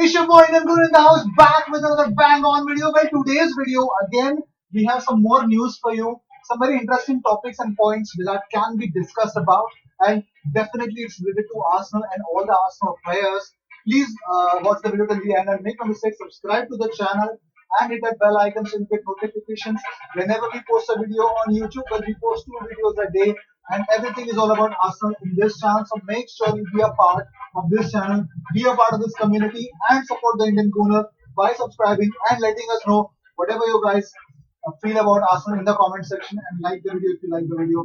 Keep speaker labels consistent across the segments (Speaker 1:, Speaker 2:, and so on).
Speaker 1: It's your boy Gooner in the house, back with another bang on video. Well, today's video again, we have some more news for you, some very interesting topics and points that can be discussed about, and definitely it's related to Arsenal and all the Arsenal players. Please watch the video till the end and make no mistake, subscribe to the channel and hit that bell icon so you get notifications whenever we post a video on YouTube. Well, we post 2 videos a day, and everything is all about Arsenal in this channel. So make sure you be a part of this channel, be a part of this community, and support the Indian Gooner by subscribing and letting us know whatever you guys feel about Arsenal in the comment section, and like the video if you like the video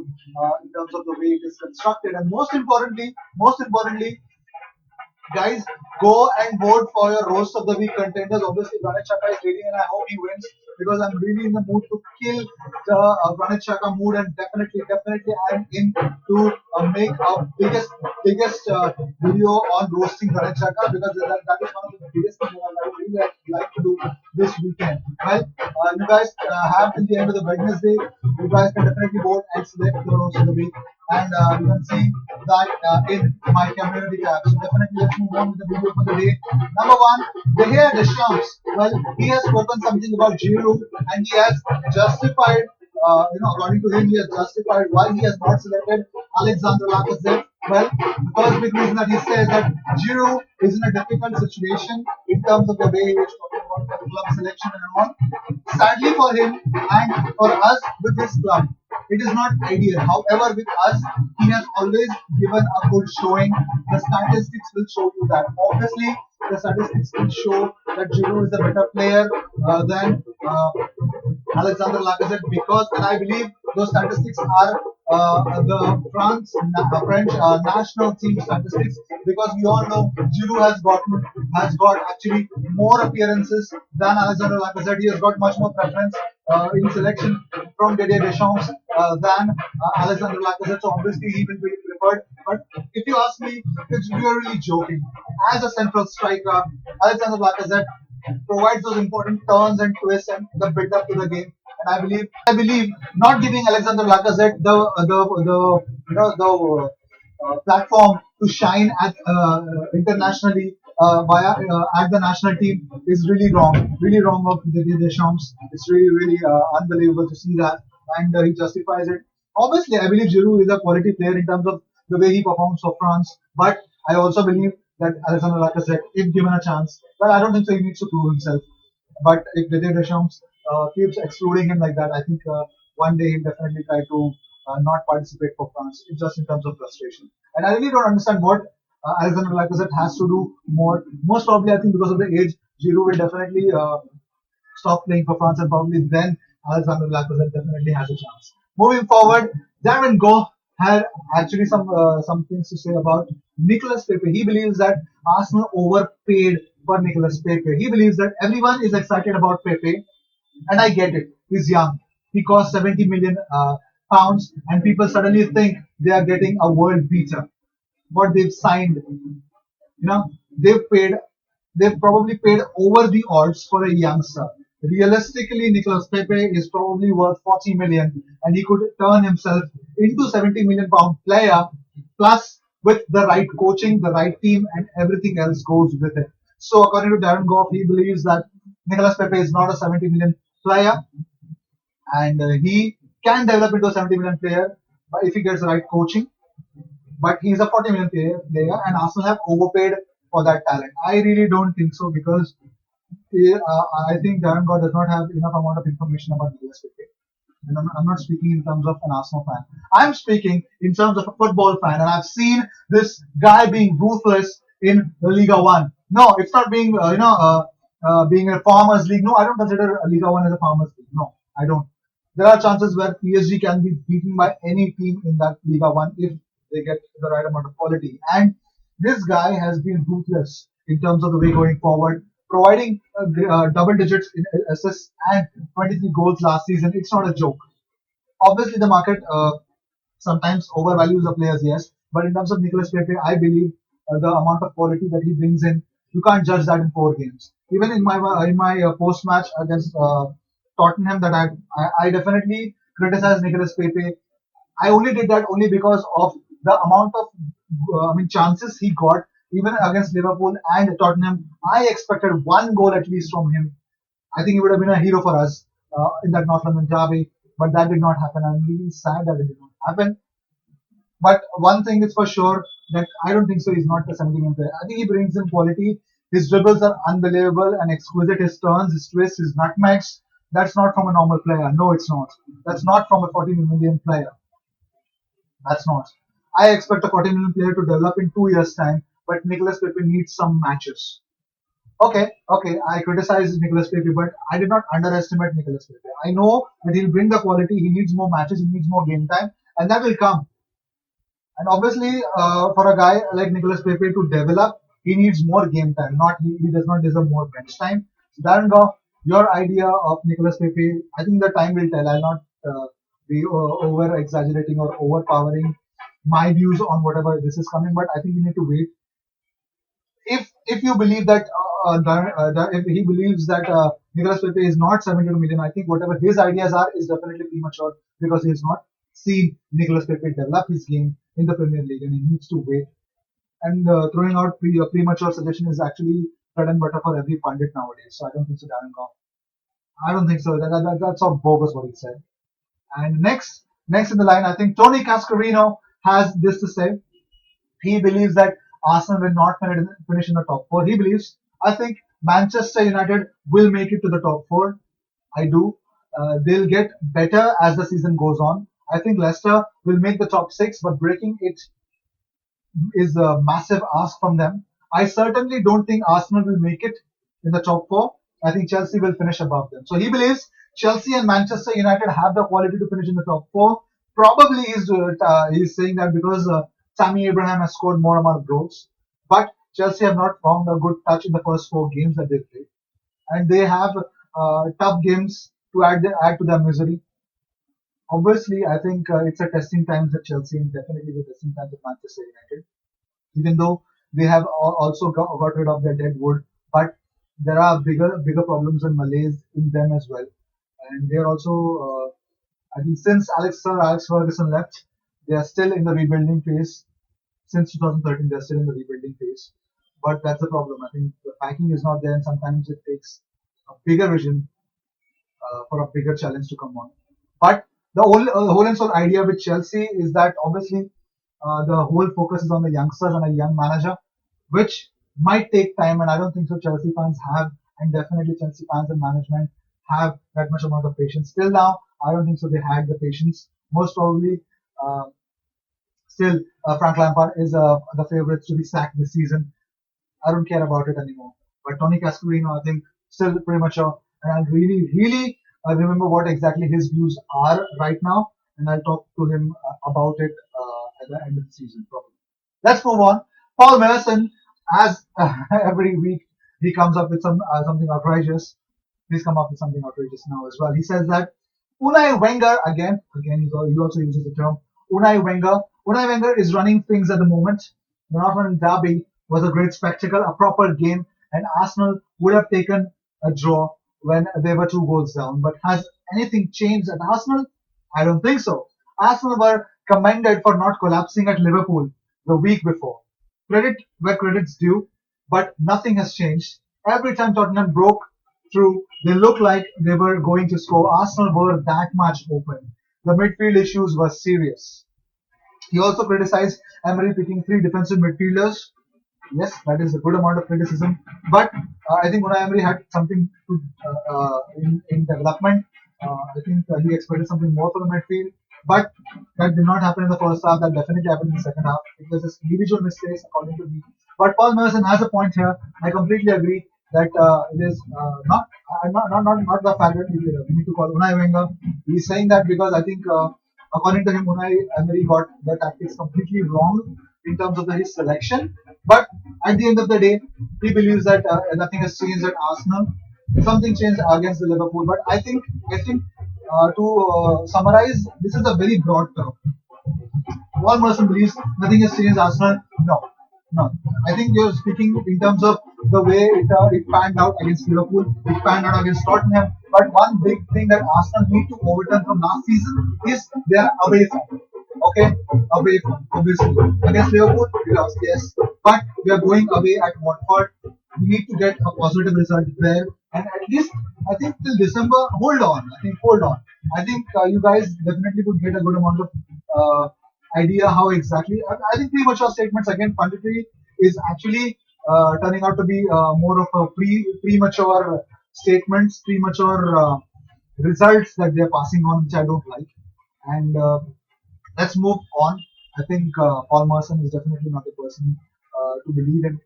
Speaker 1: in terms of the way it is constructed. And most importantly, guys, go and vote for your roast of the week contenders. Obviously, Granit Xhaka is leading, and I hope he wins because I'm really in the mood to kill the Granit Xhaka mood, and definitely, I'm in to make a biggest video on roasting Granit Xhaka because that is one of the biggest things that I really like to do this weekend. Well, you guys have till the end of the Wednesday. You guys can definitely vote and select the roast of the week, and you can see that in my community tab. So definitely let's move on with the video for the day. Number one, the here Deschamps. Well, he has spoken something about Giroud, and he has justified, according to him, he has justified why he has not selected Alexander Lacazette. Well, the first big reason that he says that Giroud is in a difficult situation in terms of the way he is talking about the club selection and all. Sadly for him and for us with his club, it is not ideal. However, with us, he has always given a good showing. The statistics will show you that. Obviously, the statistics will show that Giroud is a better player than Alexander Lacazette because, and I believe those statistics are the French national team statistics, because we all know Giroud has got actually more appearances than Alexander Lacazette. He has got much more preference in selection from Didier Deschamps than Alexander Lacazette. So obviously he will be preferred. But if you ask me, we are really joking. As a central striker, Alexander Lacazette provides those important turns and twists and the build up to the game. And I believe not giving Alexander Lacazette the platform to shine at internationally via at the national team is really wrong of Didier Deschamps. It's really unbelievable to see that, and he justifies it. Obviously, I believe Giroud is a quality player in terms of the way he performs for France, but I also believe that Alexander Lacazette, if given a chance, well, I don't think so. He needs to prove himself. But if Didier Deschamps keeps excluding him like that, I think one day he'll definitely try to not participate for France. It's just in terms of frustration. And I really don't understand what Alexander Lacazette has to do more. Most probably, I think because of the age, Giroud will definitely stop playing for France, and probably then Alexander Lacazette definitely has a chance. Moving forward, Darren Go had actually some things to say about Nicolas Pepe. He believes that Arsenal overpaid for Nicolas Pepe. He believes that everyone is excited about Pepe, and I get it. He's young. He costs 70 million pounds, and people suddenly think they are getting a world beater. What they've signed, they've paid, they've probably paid over the odds for a youngster. Realistically, Nicolas Pepe is probably worth 40 million, and he could turn himself into 70 million pound player. Plus, with the right coaching, the right team, and everything else goes with it. So, according to Darren Goff, he believes that Nicolas Pepe is not a 70 million player, and he can develop into a 70 million player but if he gets the right coaching. But he's a 40 million player, and Arsenal have overpaid for that talent. I really don't think so because I think Darren God does not have enough amount of information about Nicolas Pepe. And I'm not speaking in terms of an Arsenal fan. I'm speaking in terms of a football fan, and I've seen this guy being ruthless in the Liga One. No, it's not being being a farmers league. No, I don't consider Liga One as a farmers league. No, I don't. There are chances where PSG can be beaten by any team in that Liga One if they get the right amount of quality. And this guy has been ruthless in terms of the way going forward, providing double digits in assists and 23 goals last season. It's not a joke. Obviously, the market sometimes overvalues the players, yes, but in terms of Nicolas Pepe, I believe the amount of quality that he brings in, you can't judge that in 4 games. Even in my post match against Tottenham, that I definitely criticized Nicolas Pepe. I only did that only because of the amount of chances he got Even against Liverpool and Tottenham, I expected one goal at least from him. I think he would have been a hero for us in that North London derby, but that did not happen. I'm really sad that it did not happen. But one thing is for sure that I don't think so. He's not the 70 player. I think he brings in quality. His dribbles are unbelievable and exquisite. His turns, his twists, his nutmegs. That's not from a normal player. No, it's not. That's not from a 40 million player. That's not. I expect a 40 million player to develop in 2 years' time, but Nicholas Pepe needs some matches. Okay, I criticize Nicholas Pepe, but I did not underestimate Nicholas Pepe. I know that he'll bring the quality. He needs more matches. He needs more game time, and that will come. And obviously, for a guy like Nicolas Pepe to develop, he needs more game time. Not he does not deserve more bench time. So Darren Goff, your idea of Nicolas Pepe, I think the time will tell. I'll not be over exaggerating or overpowering my views on whatever this is coming, but I think you need to wait. If you believe that if he believes that Nicolas Pepe is not 72 million, I think whatever his ideas are is definitely premature because he has not seen Nicolas Pepe develop his game in the Premier League and he needs to wait. And throwing out premature suggestion is actually bread and butter for every pundit nowadays. So I don't think so, Darren Goff. I don't think so. That's all bogus what he said. And next in the line, I think Tony Cascarino has this to say. He believes that Arsenal will not finish in the top four. He believes, I think Manchester United will make it to the top four. I do. They'll get better as the season goes on. I think Leicester will make the top six, but breaking it is a massive ask from them. I certainly don't think Arsenal will make it in the top four. I think Chelsea will finish above them. So he believes Chelsea and Manchester United have the quality to finish in the top four. Probably he's saying that because Tammy Abraham has scored more amount of goals, but Chelsea have not found a good touch in the first 4 games that they played, and they have tough games to add to their misery. Obviously, I think it's a testing times at Chelsea and definitely the testing times at Manchester United. Even though they have also got rid of their dead wood, but there are bigger problems and malaise in them as well. And they are also, I think, since Alex Ferguson left, they are still in the rebuilding phase. Since 2013, they are still in the rebuilding phase. But that's the problem. I think the backing is not there, and sometimes it takes a bigger vision for a bigger challenge to come on. But the whole and sole idea with Chelsea is that obviously the whole focus is on the youngsters and a young manager, which might take time. And I don't think so. Chelsea fans have, and definitely Chelsea fans and management have that much amount of patience. Still now, I don't think so. They had the patience. Most probably, uh, still Frank Lampard is the favourites to be sacked this season. I don't care about it anymore. But Tony Cascarino, I think, still premature. And I really remember what exactly his views are right now. And I'll talk to him about it at the end of the season, probably. Let's move on. Paul Merson, as every week, he comes up with something outrageous. He's come up with something outrageous now as well. He says that Unai Wenger, again, he also uses the term Unai Wenger. Unai Wenger is running things at the moment. The North London Derby was a great spectacle, a proper game, and Arsenal would have taken a draw when they were 2 goals down. But has anything changed at Arsenal? I don't think so. Arsenal were commended for not collapsing at Liverpool the week before. Credit where credit's due, but nothing has changed. Every time Tottenham broke through, they looked like they were going to score. Arsenal were that much open. The midfield issues were serious. He also criticized Emery picking 3 defensive midfielders. Yes, that is a good amount of criticism. But I think Unai Emery had something to, in development. I think he expected something more from the midfield. But that did not happen in the first half. That definitely happened in the second half. It was just individual mistakes, according to me. But Paul Merson has a point here. I completely agree that it is not the fact that we need to call Unai Wenger. He's saying that because I think, according to him, Unai Emery got the tactics completely wrong in terms of his selection. But at the end of the day, he believes that nothing has changed at Arsenal. Something changed against the Liverpool. But to summarize, this is a very broad term. One person believes nothing has changed Arsenal. No, no. I think you're speaking in terms of the way it panned out against Liverpool, it panned out against Tottenham. But one big thing that Arsenal need to overturn from last season is their away form. Okay, away from obviously against Liverpool we lost, yes, but we are going away at Watford. We need to get a positive result there, and at least I think till December. Hold on, I think hold on. I think you guys definitely would get a good amount of uh, idea how exactly. I think premature statements again. Punditry is actually turning out to be more of a premature statements, premature results that they're passing on, which I don't like. And let's move on. I think Paul Merson is definitely not a person to believe in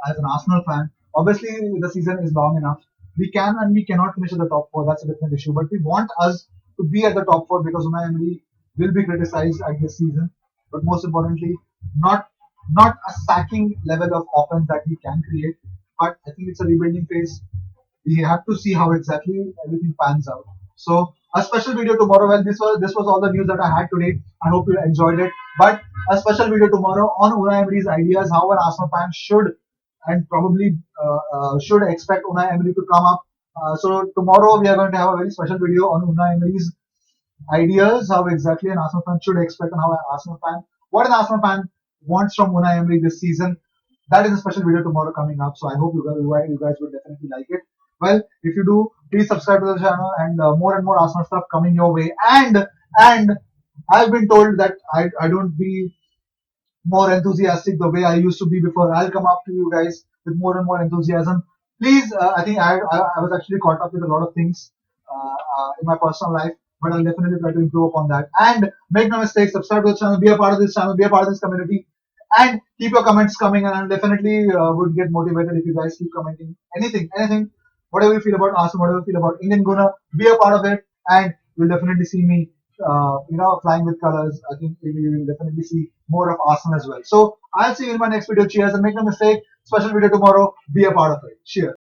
Speaker 1: as an Arsenal fan. Obviously, the season is long enough. We can and we cannot finish at the top four. That's a different issue. But we want us to be at the top four because Unai Emery will be criticized at this season. But most importantly, not not a sacking level of offense that he can create. But I think it's a rebuilding phase. We have to see how exactly everything pans out. So a special video tomorrow. Well, this was all the news that I had today. I hope you enjoyed it. But a special video tomorrow on Unai Emery's ideas, how an Arsenal fan should and probably should expect Unai Emery to come up. So tomorrow we are going to have a very special video on Unai Emery's ideas, how exactly an Arsenal fan should expect, and how an Arsenal fan, what an Arsenal fan wants from Unai Emery this season. That is a special video tomorrow coming up. So I hope you guys will definitely like it. Well, if you do, please subscribe to the channel and more Arsenal stuff coming your way. And I've been told that I don't be more enthusiastic the way I used to be before. I'll come up to you guys with more and more enthusiasm. Please, I think I was actually caught up with a lot of things in my personal life, but I'll definitely try to improve upon that. And make no mistake, subscribe to the channel, be a part of this channel, be a part of this community, and keep your comments coming. And I definitely would get motivated if you guys keep commenting anything, whatever you feel about Arsenal, whatever you feel about Indian Gooner, be a part of it, and you'll definitely see me flying with colors. I think you will definitely see more of Arsenal as well. So I'll see you in my next video. Cheers, and make no mistake, special video tomorrow. Be a part of it. Cheers.